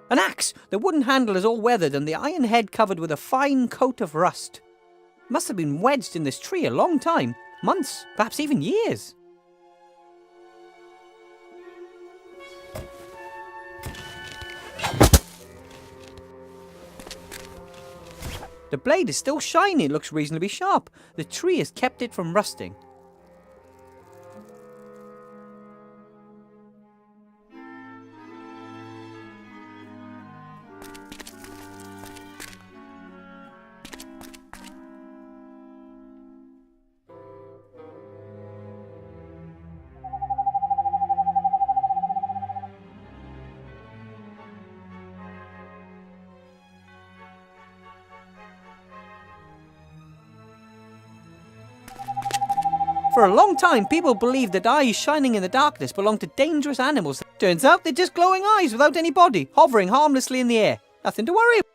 An axe! The wooden handle is all weathered and the iron head covered with a fine coat of rust. Must have been wedged in this tree a long time. Months, perhaps even years. The blade is still shiny and looks reasonably sharp. The tree has kept it from rusting. For a long time, people believed that eyes shining in the darkness belonged to dangerous animals. Turns out they're just glowing eyes without any body, hovering harmlessly in the air. Nothing to worry about.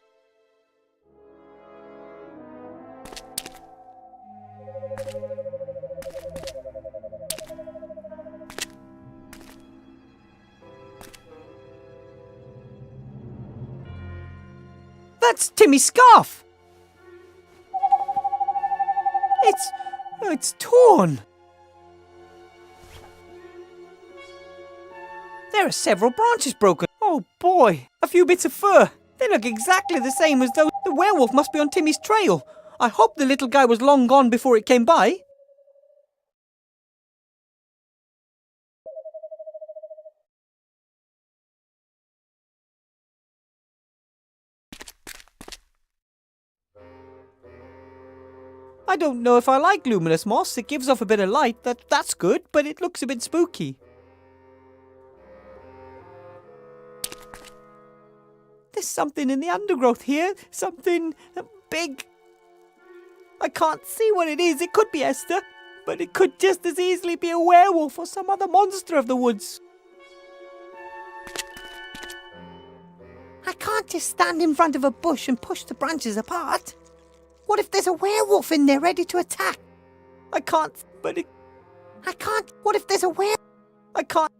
That's Timmy's scarf! It's torn. There are several branches broken. Oh boy, a few bits of fur. They look exactly the same as though the werewolf must be on Timmy's trail. I hope the little guy was long gone before it came by. I don't know if I like luminous moss. It gives off a bit of light. That's good, but it looks a bit spooky. There's something in the undergrowth here. Something big. I can't see what it is. It could be Esther, but it could just as easily be a werewolf or some other monster of the woods. I can't just stand in front of a bush and push the branches apart. What if there's a werewolf in there ready to attack? I can't, what if there's a werewolf? I can't,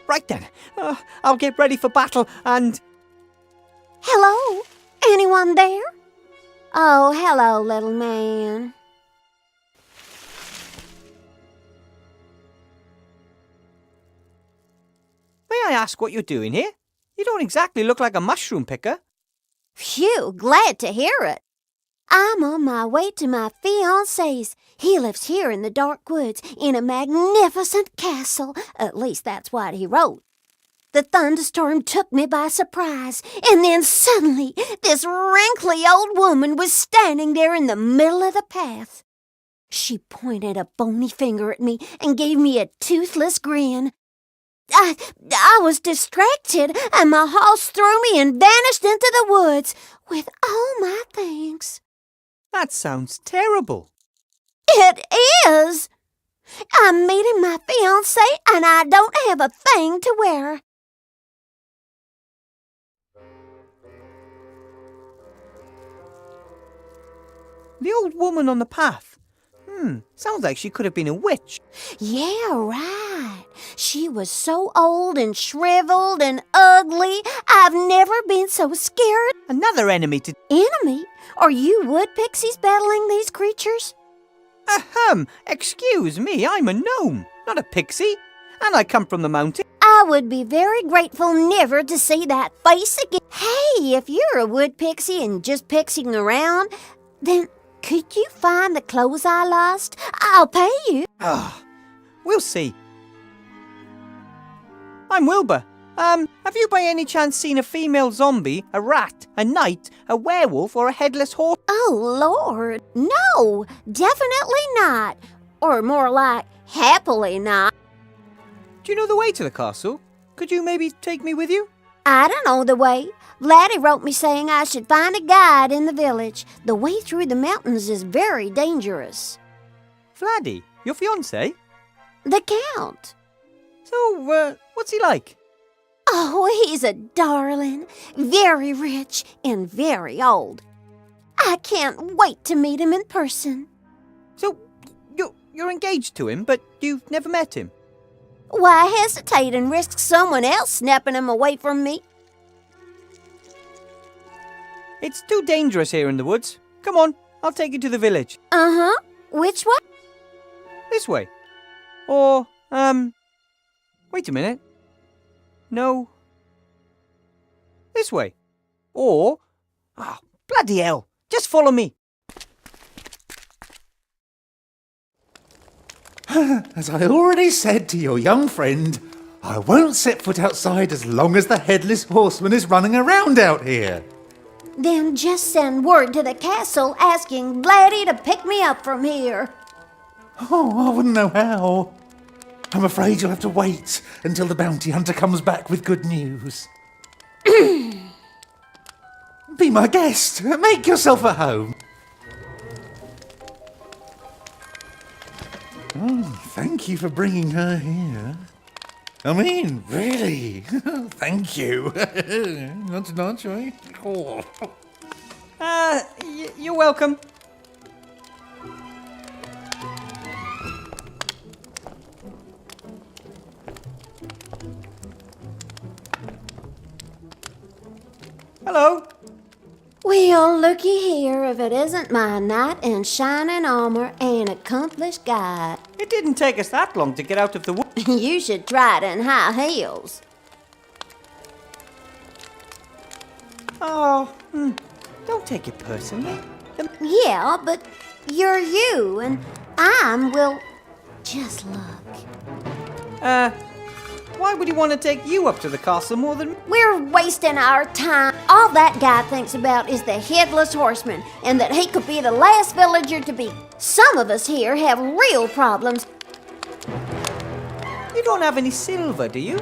Right then, I'll get ready for battle and... Hello? Anyone there? Oh, hello, little man. May I ask what you're doing here? You don't exactly look like a mushroom picker. Phew, glad to hear it. I'm on my way to my fiancé's. He lives here in the dark woods in a magnificent castle. At least that's what he wrote. The thunderstorm took me by surprise, and then suddenly this wrinkly old woman was standing there in the middle of the path. She pointed a bony finger at me and gave me a toothless grin. I was distracted, and my horse threw me and vanished into the woods with all my things. That sounds terrible. It is. I'm meeting my fiancé, and I don't have a thing to wear. The old woman on the path. Sounds like she could have been a witch. Yeah, right. She was so old and shriveled and ugly. I've never been so scared. Another enemy to... Enemy? Are you wood pixies battling these creatures? Ahem, excuse me, I'm a gnome, not a pixie. And I come from the mountain. I would be very grateful never to see that face again. Hey, if you're a wood pixie and just pixieing around, then could you find the clothes I lost? I'll pay you. We'll see. I'm Wilbur. Have you by any chance seen a female zombie, a rat, a knight, a werewolf, or a headless horse? Oh, Lord. No, definitely not. Or more like, happily not. Do you know the way to the castle? Could you maybe take me with you? I don't know the way. Laddie wrote me saying I should find a guide in the village. The way through the mountains is very dangerous. Vladdy, your fiancé? The Count. So, what's he like? Oh, he's a darling. Very rich and very old. I can't wait to meet him in person. So, you're engaged to him, but you've never met him? Why hesitate and risk someone else snapping him away from me? It's too dangerous here in the woods. Come on, I'll take you to the village. Uh-huh. Which way? This way. Or, wait a minute. No. This way. Or, bloody hell, just follow me. As I already said to your young friend, I won't set foot outside as long as the headless horseman is running around out here. Then just send word to the castle asking Vladdy to pick me up from here. Oh, I wouldn't know how. I'm afraid you'll have to wait until the bounty hunter comes back with good news. Be my guest. Make yourself at home. Oh, thank you for bringing her here. I mean, really. Thank you. Nudge, nudge, right? Oh. You're welcome. Hello. Well, looky here if it isn't my knight in shining armor and accomplished guide. It didn't take us that long to get out of the woods. You should try it in high heels. Oh, don't take it personally. Yeah, but you're you and I'm, well, just luck. Why would he want to take you up to the castle more than... We're wasting our time. All that guy thinks about is the headless horseman and that he could be the last villager to be. Some of us here have real problems. You don't have any silver, do you?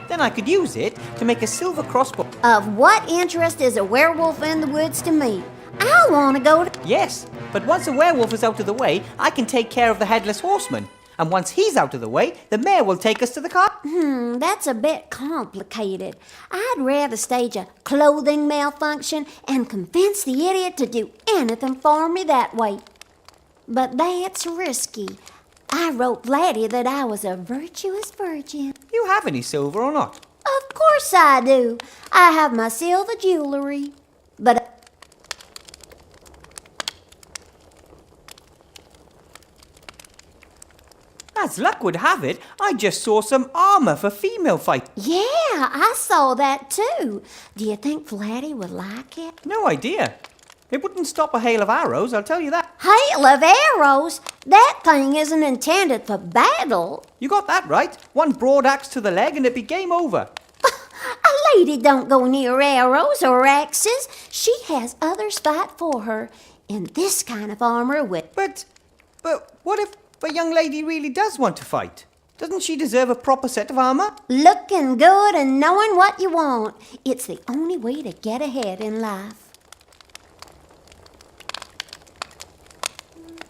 Then I could use it to make a silver crossbow. Of what interest is a werewolf in the woods to me? I want to go to... Yes, but once a werewolf is out of the way, I can take care of the headless horseman. And once he's out of the way, the mayor will take us to the car. That's a bit complicated. I'd rather stage a clothing malfunction and convince the idiot to do anything for me that way. But that's risky. I wrote Vladdy that I was a virtuous virgin. You have any silver or not? Of course I do. I have my silver jewelry. But... As luck would have it, I just saw some armor for female fight. Yeah, I saw that too. Do you think Vladdy would like it? No idea. It wouldn't stop a hail of arrows, I'll tell you that. Hail of arrows? That thing isn't intended for battle. You got that right. One broad axe to the leg and it'd be game over. A lady don't go near arrows or axes. She has others fight for her. In this kind of armor with... But what if a young lady really does want to fight? Doesn't she deserve a proper set of armor? Looking good and knowing what you want. It's the only way to get ahead in life.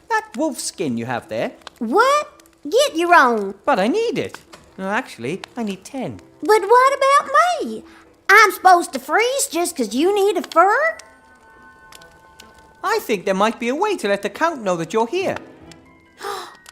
That wolf skin you have there. What? Get your own. But I need it. No, actually, I need 10. But what about me? I'm supposed to freeze just 'cause you need a fur? I think there might be a way to let the Count know that you're here.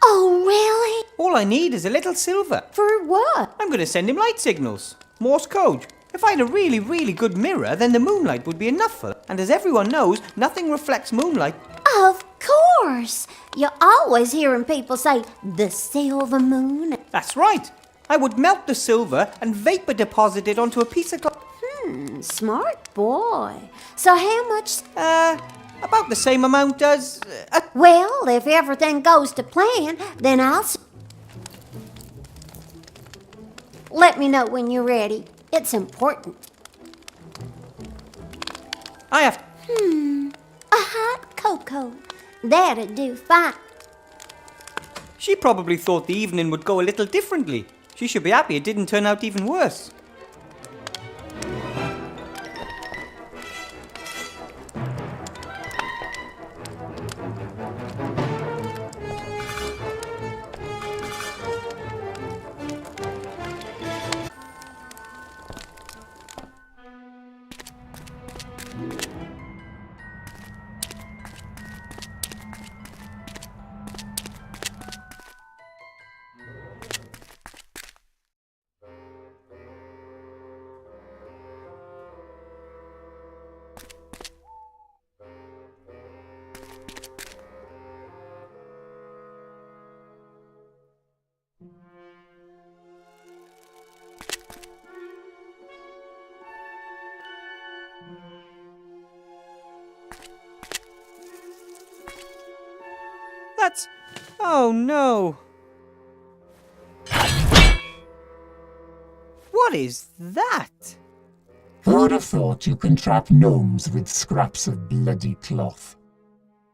Oh, really? All I need is a little silver. For what? I'm going to send him light signals. Morse code. If I had a really, really good mirror, then the moonlight would be enough for it. And as everyone knows, nothing reflects moonlight. Of course. You're always hearing people say, the silver moon. That's right. I would melt the silver and vapor deposit it onto a piece of cloth. Smart boy. So how much... About the same amount as... Well, if everything goes to plan, then I'll... Let me know when you're ready. It's important. I have... A hot cocoa. That'd do fine. She probably thought the evening would go a little differently. She should be happy it didn't turn out even worse. Oh no. What is that? Who'd have thought you can trap gnomes with scraps of bloody cloth?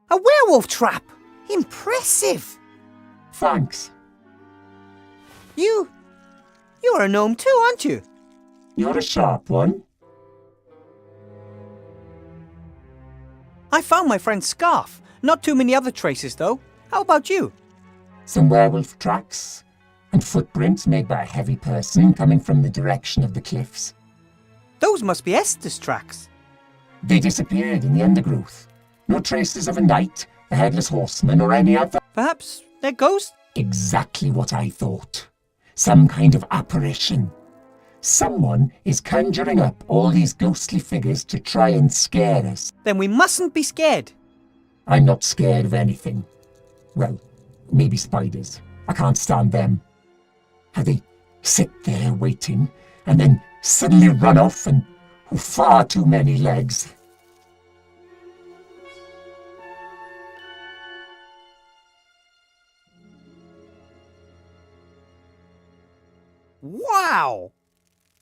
A werewolf trap! Impressive! Thanks. You're a gnome too, aren't you? You're a sharp one. I found my friend's scarf. Not too many other traces though. How about you? Some werewolf tracks, and footprints made by a heavy person coming from the direction of the cliffs. Those must be Esther's tracks. They disappeared in the undergrowth. No traces of a knight, a headless horseman, or any other. Perhaps they're ghosts? Exactly what I thought. Some kind of apparition. Someone is conjuring up all these ghostly figures to try and scare us. Then we mustn't be scared. I'm not scared of anything. Well, maybe spiders. I can't stand them. How they sit there waiting and then suddenly run off and far too many legs. Wow!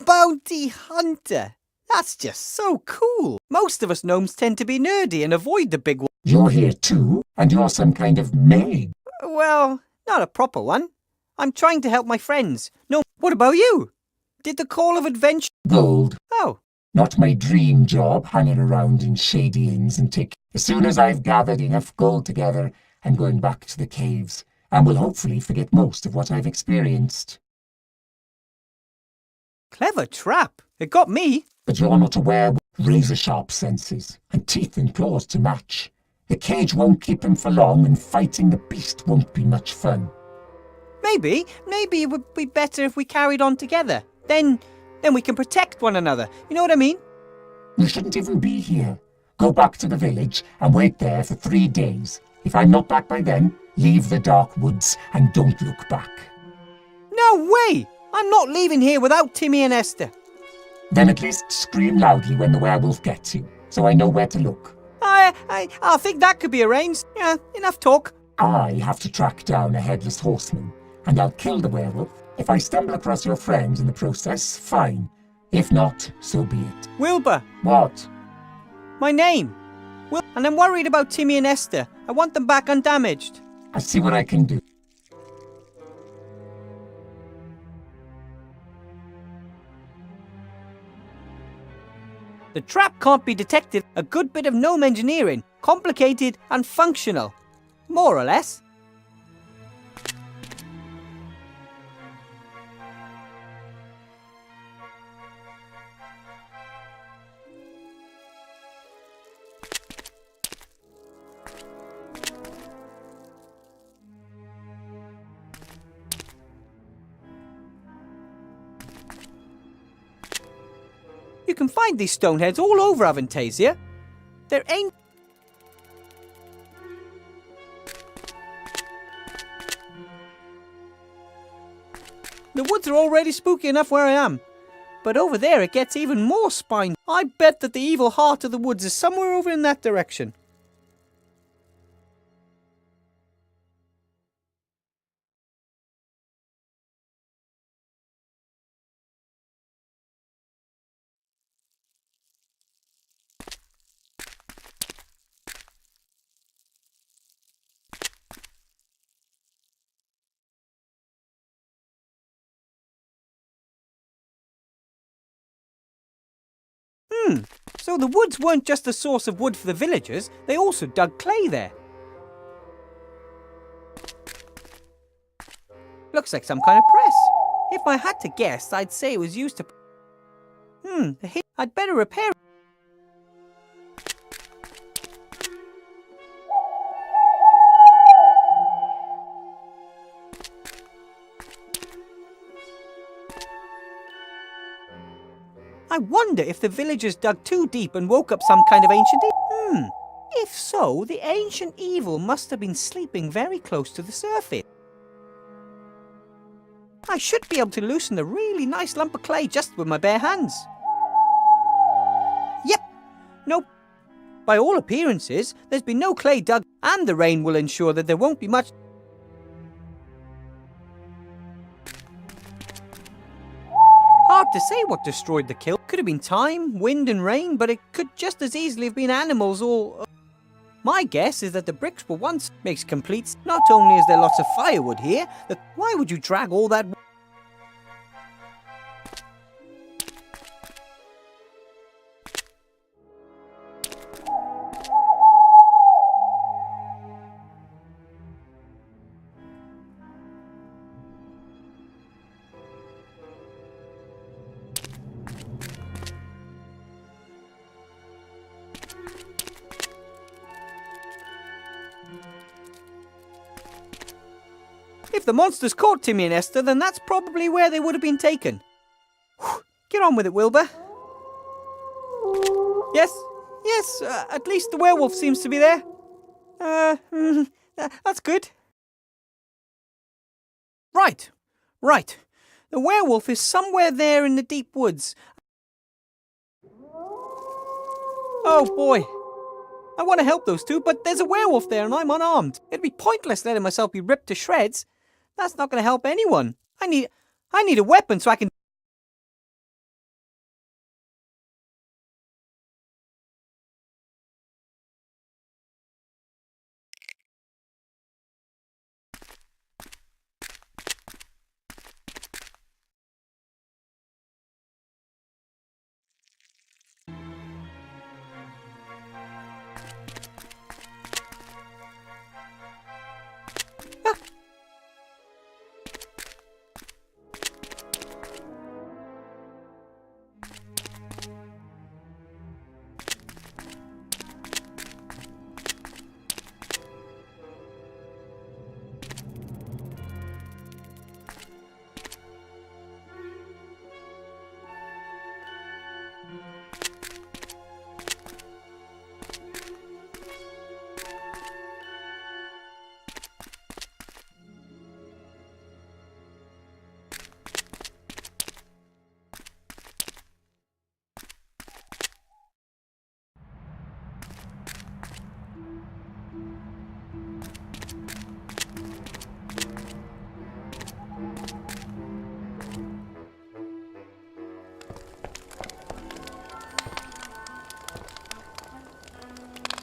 Bounty hunter! That's just so cool. Most of us gnomes tend to be nerdy and avoid the big one. You're here too, and you're some kind of maid. Well, not a proper one. I'm trying to help my friends. No, what about you? Did the call of adventure... Gold. Oh, Not my dream job, hanging around in shady inns and tick. As soon as I've gathered enough gold together, I'm going back to the caves, and will hopefully forget most of what I've experienced. clever trap. It got me. But you're not aware with razor-sharp senses, and teeth and claws to match. The cage won't keep him for long, and fighting the beast won't be much fun. Maybe it would be better if we carried on together. Then we can protect one another. You know what I mean? You shouldn't even be here. Go back to the village and wait there for 3 days. If I'm not back by then, leave the dark woods and don't look back. No way! I'm not leaving here without Timmy and Esther. Then at least scream loudly when the werewolf gets you, so I know where to look. I think that could be arranged. Yeah, enough talk. I have to track down a headless horseman, and I'll kill the werewolf. If I stumble across your friend in the process, fine. If not, so be it. Wilbur, What? my name. And I'm worried about Timmy and Esther. I want them back undamaged. I'll see what I can do. The trap can't be detected. A good bit of gnome engineering. Complicated and functional. More or less. You can find these stoneheads all over Avantasia. They're ain't... The woods are already spooky enough where I am. But over there it gets even more spine. I bet that the evil heart of the woods is somewhere over in that direction. So the woods weren't just a source of wood for the villagers, they also dug clay there. Looks like some kind of press. If I had to guess, I'd say it was used to... I'd better repair it. I wonder if the villagers dug too deep and woke up some kind of ancient evil. If so, the ancient evil must have been sleeping very close to the surface. I should be able to loosen a really nice lump of clay just with my bare hands. Yep. Nope. By all appearances, there's been no clay dug, and the rain will ensure that there won't be much... Hard to say what destroyed the kiln. Could have been time, wind and rain, but it could just as easily have been animals or... My guess is that the bricks were once makes complete. Not only is there lots of firewood here, why would you drag all that... If the monsters caught Timmy and Esther, then that's probably where they would have been taken. Whew. Get on with it, Wilbur. Yes, at least the werewolf seems to be there. That's good. Right. The werewolf is somewhere there in the deep woods. Oh boy. I want to help those two, but there's a werewolf there and I'm unarmed. It'd be pointless letting myself be ripped to shreds. That's not going to help anyone. I need a weapon so I can...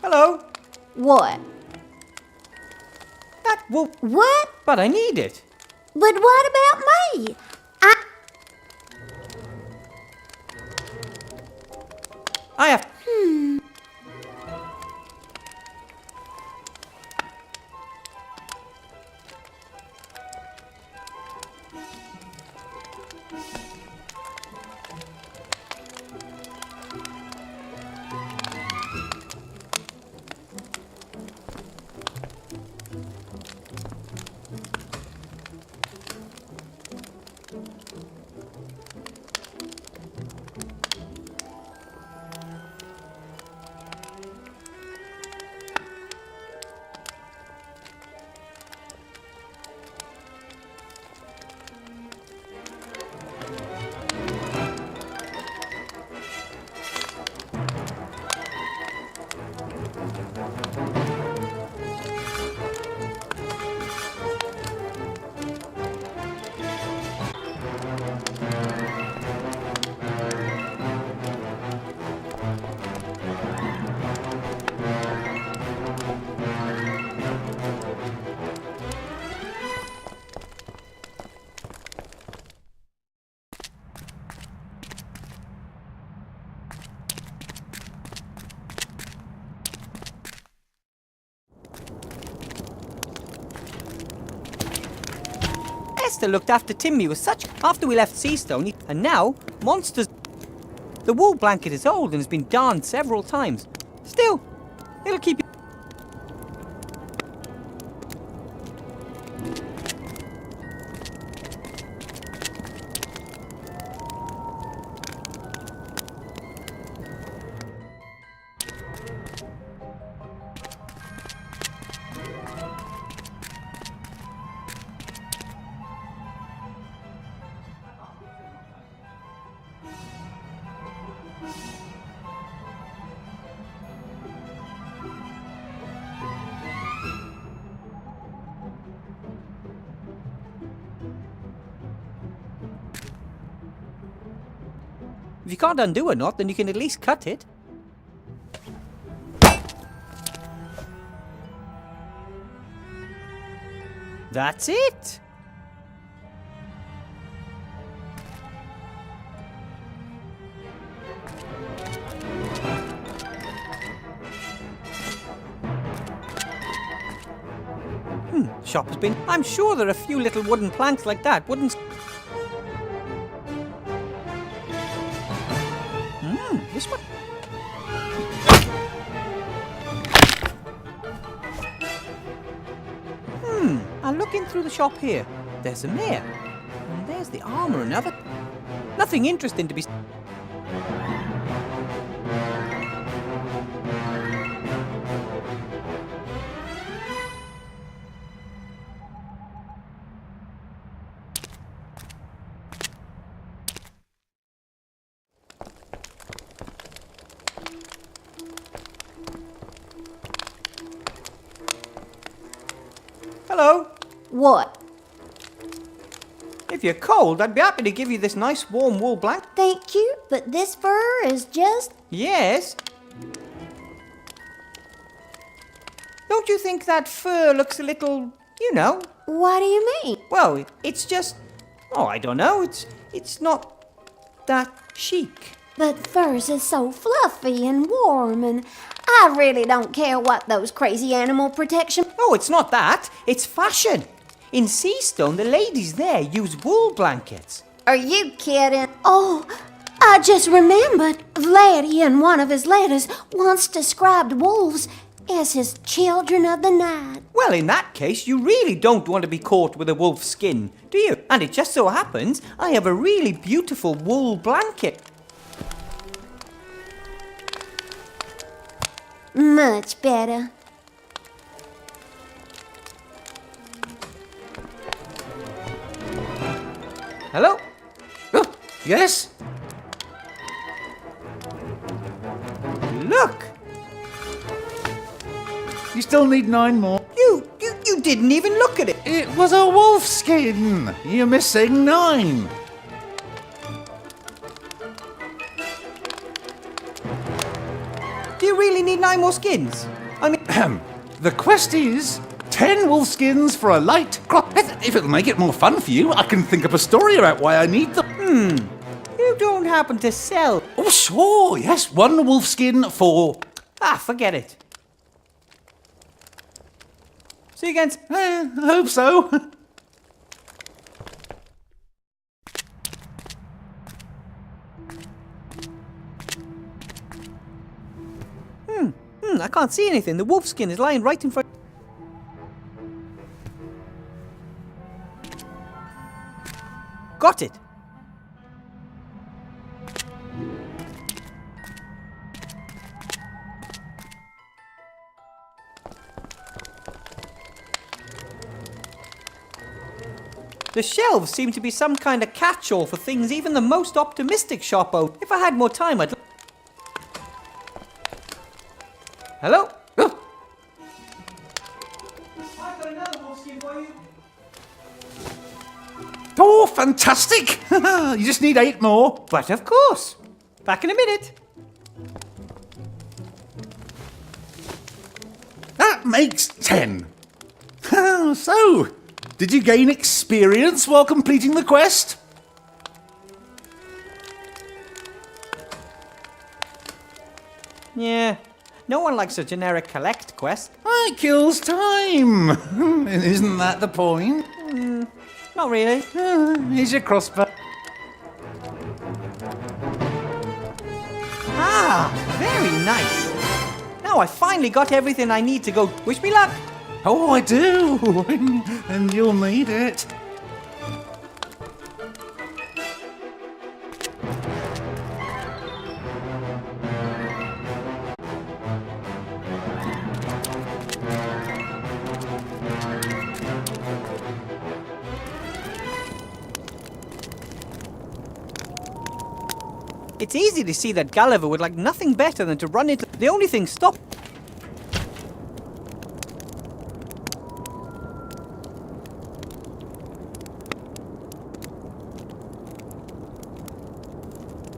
Hello? What? That will... What? But I need it. But what about me? I have... Esther looked after Timmy with such... After we left Seastone, and now, monsters... The wool blanket is old and has been darned several times. Still, it'll keep you... If you can't undo a knot, then you can at least cut it. That's it! Shop has been... I'm sure there are a few little wooden planks like that. This one... I'm looking through the shop here. There's a mare. And there's the armour and other... Nothing interesting to be... Hello. What? If you're cold, I'd be happy to give you this nice warm wool blanket. Thank you, but this fur is just... Yes. Don't you think that fur looks a little, you know? What do you mean? Well, it's just... Oh, I don't know. It's not that chic. But furs is so fluffy and warm, and I really don't care what those crazy animal protection... Oh, it's not that. It's fashion. In Seastone, the ladies there use wool blankets. Are you kidding? Oh, I just remembered. Vladdy in one of his letters once described wolves as his children of the night. Well, in that case, you really don't want to be caught with a wolf's skin, do you? And it just so happens I have a really beautiful wool blanket. Much better. Hello? Oh, yes? Look! You still need 9 more. You didn't even look at it. It was a wolf skin. You're missing 9. Do you really need 9 more skins? I mean... The quest is 10 wolf skins for a light crop. If it'll make it more fun for you, I can think up a story about why I need them. You don't happen to sell... Oh, sure, yes. 1 wolf skin for... Ah, forget it. See you again. I hope so. I can't see anything. The wolf skin is lying right in front... Got it. The shelves seem to be some kind of catch-all for things even the most optimistic shop owner. If I had more time, I'd... Hello? Oh, I've got another wolf skin for you. oh, fantastic. You just need 8 more. But of course. Back in a minute. That makes 10. So, did you gain experience while completing the quest? Yeah. No one likes a generic collect quest. It kills time. Isn't that the point? Not really. Here's your crossbow. Ah, very nice. Now I finally got everything I need to go. Wish me luck. Oh, I do. And you'll need it. It's easy to see that Gulliver would like nothing better than to run into... The only thing stop...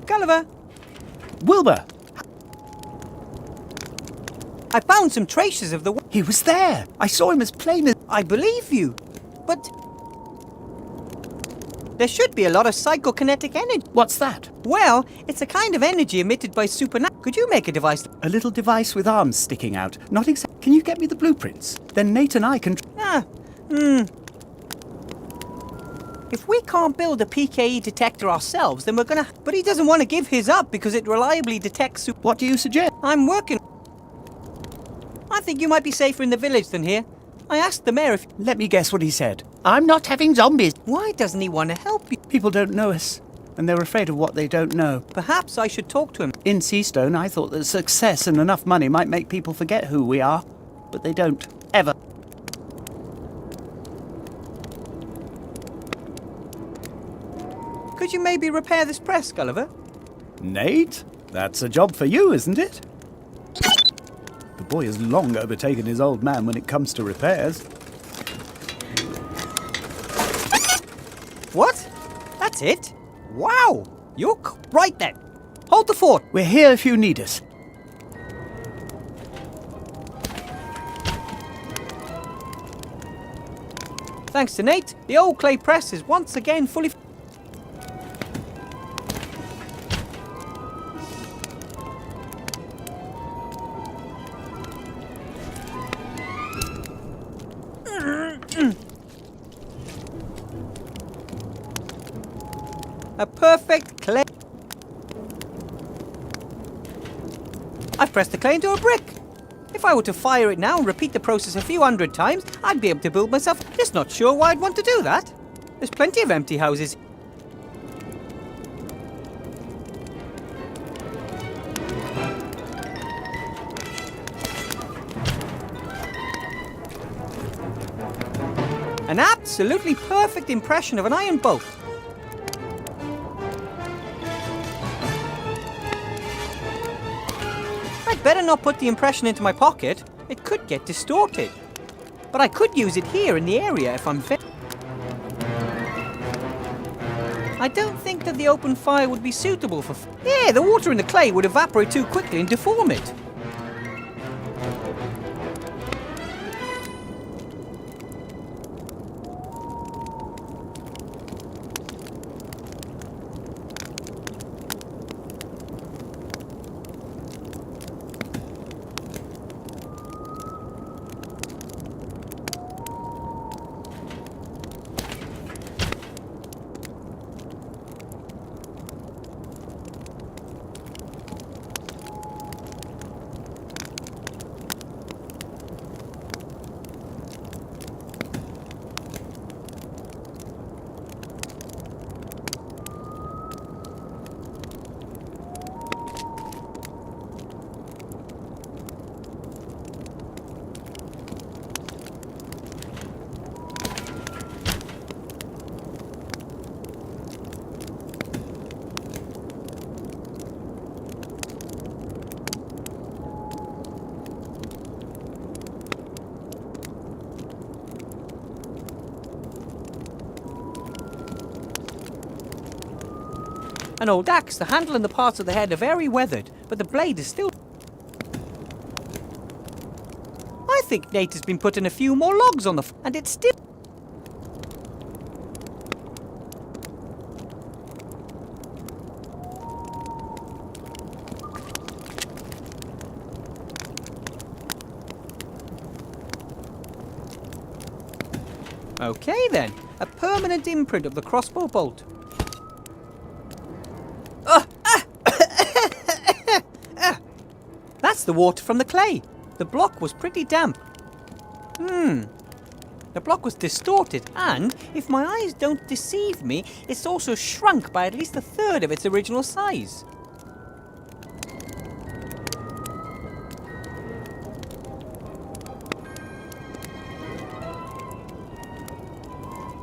Gulliver! Wilbur! I found some traces of the... He was there! I saw him as plain as... I believe you, but... there should be a lot of psychokinetic energy. What's that? Well, it's a kind of energy emitted by supernatural... Could you make a device... A little device with arms sticking out. Not exactly. Can you get me the blueprints? Then Nate and I can... If we can't build a PKE detector ourselves, then we're gonna... But he doesn't want to give his up because it reliably detects... What do you suggest? I'm working... I think you might be safer in the village than here. I asked the mayor if... Let me guess what he said. I'm not having zombies. Why doesn't he want to help you? People don't know us, and they're afraid of what they don't know. Perhaps I should talk to him. In Seastone, I thought that success and enough money might make people forget who we are, but they don't. Ever. Could you maybe repair this press, Gulliver? Nate? That's a job for you, isn't it? The boy has long overtaken his old man when it comes to repairs. What? That's it? Wow! You're right then. Hold the fort. We're here if you need us. Thanks to Nate, the old clay press is once again fully... A perfect clay... I've pressed the clay into a brick. If I were to fire it now and repeat the process a few hundred times, I'd be able to build myself... Just not sure why I'd want to do that. There's plenty of empty houses. An absolutely perfect impression of an iron boat. I'd better not put the impression into my pocket. It could get distorted. But I could use it here in the area if I'm fit. I don't think that the open fire would be suitable for... Yeah, the water in the clay would evaporate too quickly and deform it. An old axe, the handle and the parts of the head are very weathered, but the blade is still... I think Nate has been putting a few more logs on the and it's still... Okay then, a permanent imprint of the crossbow bolt. That's the water from the clay. The block was pretty damp. The block was distorted, and, if my eyes don't deceive me, it's also shrunk by at least a third of its original size.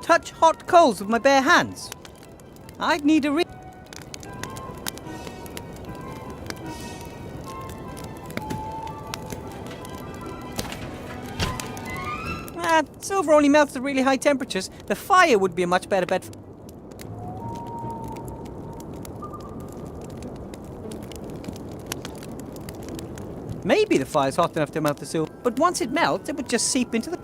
Touch hot coals with my bare hands. I'd need a silver only melts at really high temperatures. The fire would be a much better bet. Maybe the fire's hot enough to melt the silver, but once it melts, it would just seep into the...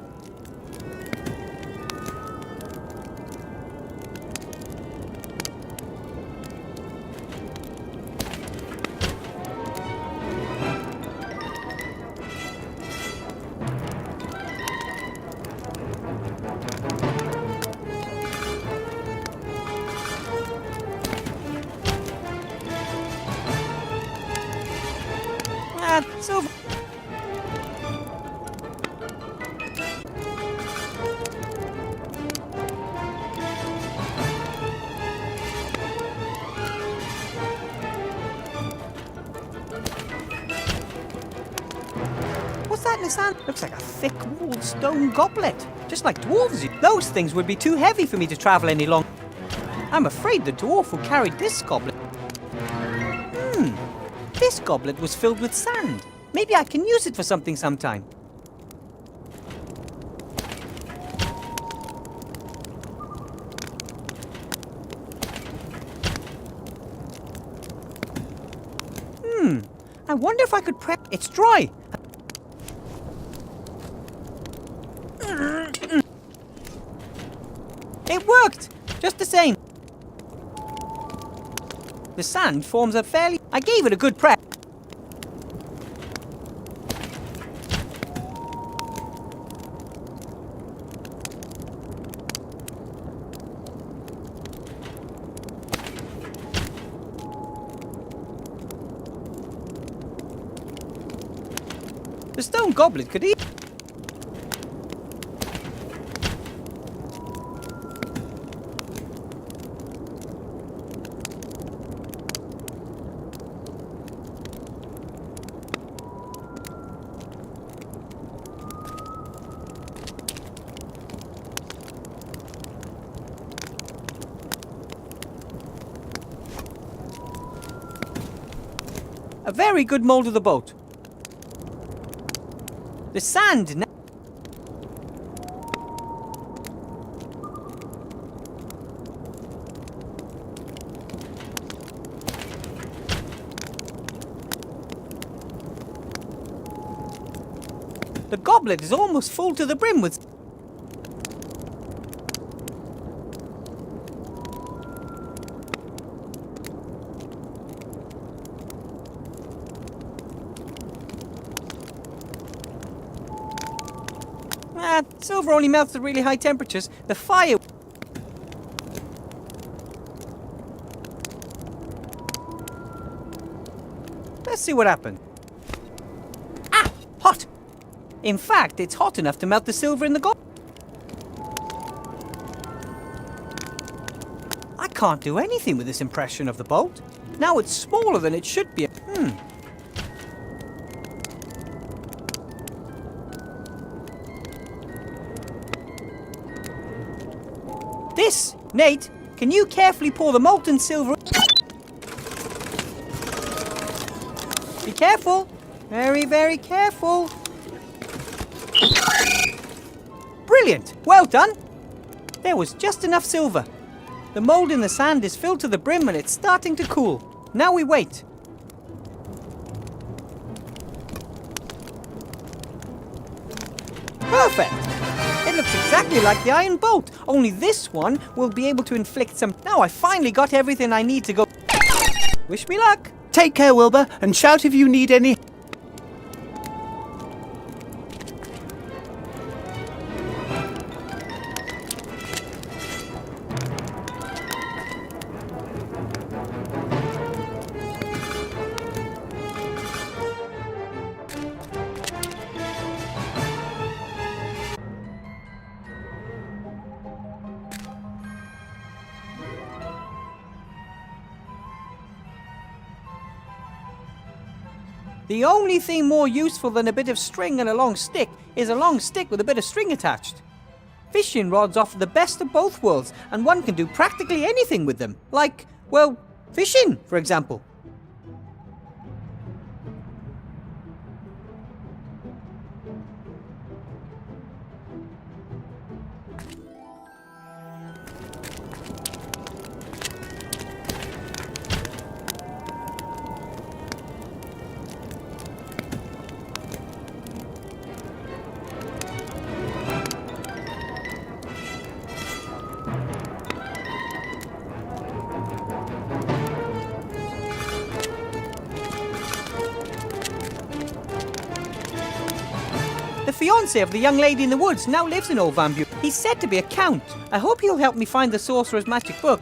silver. What's that in the sand? Looks like a thick-walled stone goblet, just like dwarves use. Those things would be too heavy for me to travel any longer. I'm afraid the dwarf who carried this goblet... This goblet was filled with sand. Maybe I can use it for something sometime. I wonder if I could prep... It's dry. It worked! Just the same. The sand forms a fairly... I gave it a good prep. The stone goblet could eat... A very good mold of the boat. The sand now... The goblet is almost full to the brim with... Silver only melts at really high temperatures. The fire... Let's see what happens. Ah! Hot! In fact, it's hot enough to melt the silver in the gold. I can't do anything with this impression of the boat. Now it's smaller than it should be. This, Nate, can you carefully pour the molten silver... Be careful. Very, very careful. Brilliant. Well done. There was just enough silver. The mold in the sand is filled to the brim and it's starting to cool. Now we wait. Perfect. It looks exactly like the iron bolt, only this one will be able to inflict some... Now I finally got everything I need to go... Wish me luck. Take care, Wilbur, and shout if you need any... The only thing more useful than a bit of string and a long stick is a long stick with a bit of string attached. Fishing rods offer the best of both worlds, and one can do practically anything with them. Like, well, fishing, for example. fiancé of the young lady in the woods, now lives in Old Van Buren. He's said to be a count. I hope he'll help me find the sorcerer's magic book.